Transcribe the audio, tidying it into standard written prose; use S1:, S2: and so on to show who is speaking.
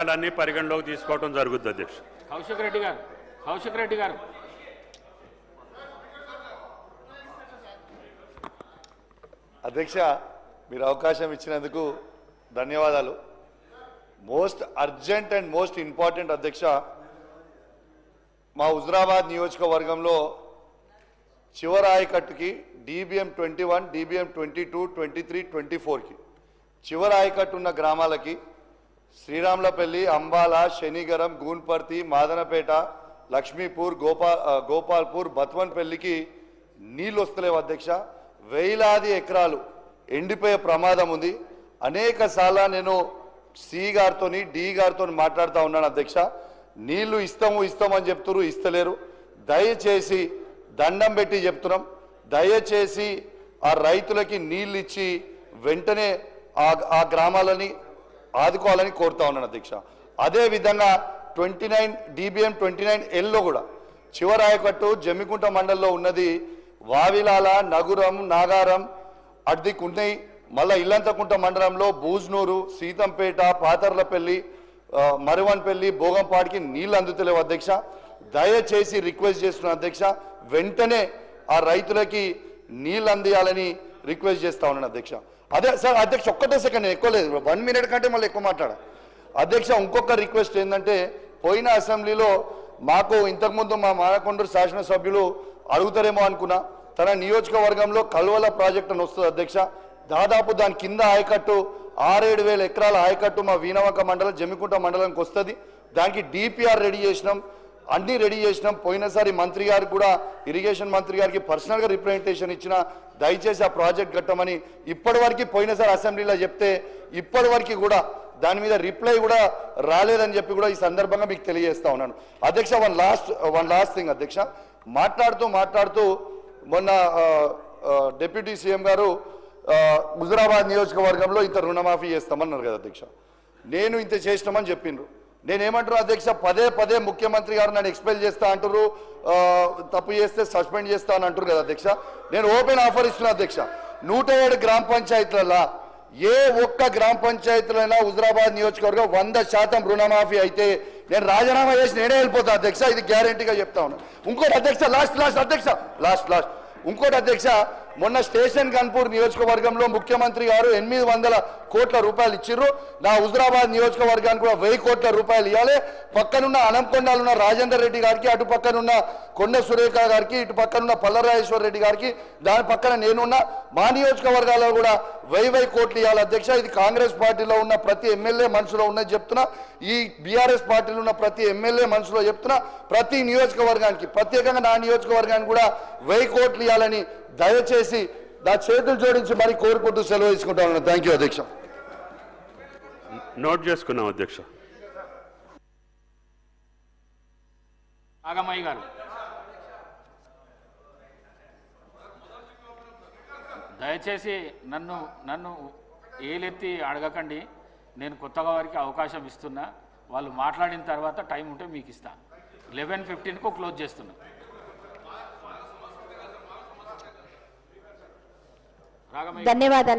S1: అన్ని పరిగణలోకి తీసుకోవడం జరుగుతుంది అధ్యక్ష.
S2: కౌశిక్ రెడ్డి గారు
S3: అధ్యక్ష, మీరు అవకాశం ఇచ్చినందుకు ధన్యవాదాలు. Most urgent and most important అధ్యక్ష, మా హుజరాబాద్ నియోజకవర్గంలో చివరి ఆయకట్టుకి DBM 21, DBM 22, 23, 24కి చివరి ఆయకట్టు ఉన్న గ్రామాలకి శ్రీరాములపల్లి, అంబాల, శనిగరం, గూన్పర్తి, మాదనపేట, లక్ష్మీపూర్, గోపాల్పూర్, బత్వన్పల్లికి నీళ్ళు వస్తలేవు అధ్యక్ష. వేలాది ఎకరాలు ఎండిపోయే ప్రమాదం ఉంది. అనేక సార్లు నేను సి గారితో డి గారితో మాట్లాడుతూ ఉన్నాను అధ్యక్ష. నీళ్లు ఇస్తామని చెప్తున్నారు, ఇస్తలేరు. దయచేసి దండం పెట్టి చెప్తున్నాం, దయచేసి ఆ రైతులకి నీళ్ళు ఇచ్చి వెంటనే ఆ గ్రామాలని ఆదుకోవాలని కోరుతా ఉన్నాను అధ్యక్ష. అదేవిధంగా 29 DBM 29Lలో కూడా చివరి ఆయకట్టు జమ్మికుంట మండలంలో ఉన్నది. వావిలాల, నగురం, నాగారం అడ్దికు ఉన్నాయి. మళ్ళీ ఇల్లంతకుంట మండలంలో బూజ్నూరు, సీతంపేట, పాతర్లపల్లి, మరువన్పల్లి, భోగంపాడికి నీళ్ళు అందుతలేవు అధ్యక్ష. దయచేసి రిక్వెస్ట్ చేస్తున్నా అధ్యక్ష, వెంటనే ఆ రైతులకి నీళ్ళు అందియాలని రిక్వెస్ట్ చేస్తా ఉన్నాను అధ్యక్ష. అదే సార్ అధ్యక్ష, ఒక్కటే సెకండ్, నేను ఎక్కువ లేదు, 1 minute కంటే మళ్ళీ ఎక్కువ మాట్లాడా అధ్యక్ష. ఇంకొక రిక్వెస్ట్ ఏంటంటే, పోయిన అసెంబ్లీలో మాకు ఇంతకుముందు మా మానకొండూరు శాసనసభ్యులు అడుగుతారేమో అనుకున్నా, తన నియోజకవర్గంలో కల్వల ప్రాజెక్ట్ అని వస్తుంది అధ్యక్ష. దాదాపు దాని కింద ఆయకట్టు 6-7 వేల ఎకరాల ఆయకట్టు మా వీణవంక మండలం, జమ్మికుంట మండలానికి వస్తుంది. దానికి DPR రెడీ చేసినాం, అన్నీ రెడీ చేసినాం. పోయినసారి మంత్రి గారికి కూడా, ఇరిగేషన్ మంత్రి గారికి పర్సనల్గా రిప్రజెంటేషన్ ఇచ్చిన, దయచేసి ఆ ప్రాజెక్ట్ కట్టమని. ఇప్పటివరకు పోయినసారి అసెంబ్లీలో చెప్తే ఇప్పటివరకు కూడా దాని మీద రిప్లై కూడా రాలేదని చెప్పి కూడా ఈ సందర్భంగా మీకు తెలియజేస్తా ఉన్నాను అధ్యక్ష. వన్ లాస్ట్ థింగ్ అధ్యక్ష, మాట్లాడుతూ మొన్న డిప్యూటీ సీఎం గారు హుజరాబాద్ నియోజకవర్గంలో ఇంత రుణమాఫీ చేస్తామన్నారు కదా అధ్యక్ష. నేను ఇంత చేసినామని చెప్పిండ్రు. నేనేమంటున్నా అధ్యక్ష, పదే ముఖ్యమంత్రి గారు నన్ను ఎక్స్పెల్ చేస్తా అంటారు, తప్పు చేస్తే సస్పెండ్ చేస్తా అని అంటారు కదా అధ్యక్ష. నేను ఓపెన్ ఆఫర్ ఇస్తున్నా అధ్యక్ష, 107 గ్రామ పంచాయతీలలో ఏ ఒక్క గ్రామ పంచాయతీలైనా హుజరాబాద్ నియోజకవర్గం 100% రుణమాఫీ అయితే నేను రాజీనామా చేసి నేనే వెళ్ళిపోతా అధ్యక్ష. ఇది గ్యారంటీగా చెప్తా ఉన్నా. ఇంకోటి అధ్యక్ష, లాస్ట్ ఇంకోటి అధ్యక్ష, మొన్న స్టేషన్ గన్పూర్ నియోజకవర్గంలో ముఖ్యమంత్రి గారు 800 కోట్ల రూపాయలు ఇచ్చిర్రు. నా హుజరాబాద్ నియోజకవర్గానికి కూడా 1000 కోట్ల రూపాయలు ఇవ్వాలి. పక్కనున్న అనంకొండలో ఉన్న రాజేందర్ రెడ్డి గారికి, అటు పక్కనున్న కొండ సురేఖ గారికి, ఇటు పక్కనున్న పల్లరాజేశ్వర రెడ్డి గారికి, దాని పక్కన నేనున్న మా నియోజకవర్గాల్లో కూడా 1000 కోట్లు ఇవ్వాలి అధ్యక్ష. ఇది కాంగ్రెస్ పార్టీలో ఉన్న ప్రతి ఎమ్మెల్యే మనసులో ఉన్నది చెప్తున్నా, ఈ BRS పార్టీలో ఉన్న ప్రతి ఎమ్మెల్యే మనసులో చెప్తున్నా. ప్రతి నియోజకవర్గానికి, ప్రత్యేకంగా నా నియోజకవర్గానికి కూడా 1000 కోట్లు ఇవ్వాలని దయచేసి నా చేతులు జోడించి మరి కోరుకుంటూ సెలవు తీసుకుంటాను. థ్యాంక్ యూ అధ్యక్ష.
S1: నోట్ చేసుకున్నాం అధ్యక్ష.
S2: నాగమయ్య గారు, దయచేసి నన్ను ఏలెత్తి అడగకండి. నేను కొత్తగా వారికి అవకాశం ఇస్తున్నా. వాళ్ళు మాట్లాడిన తర్వాత టైం ఉంటే మీకు ఇస్తాను. 11:15కు క్లోజ్ చేస్తున్నా.
S4: ధన్యవాదాలు.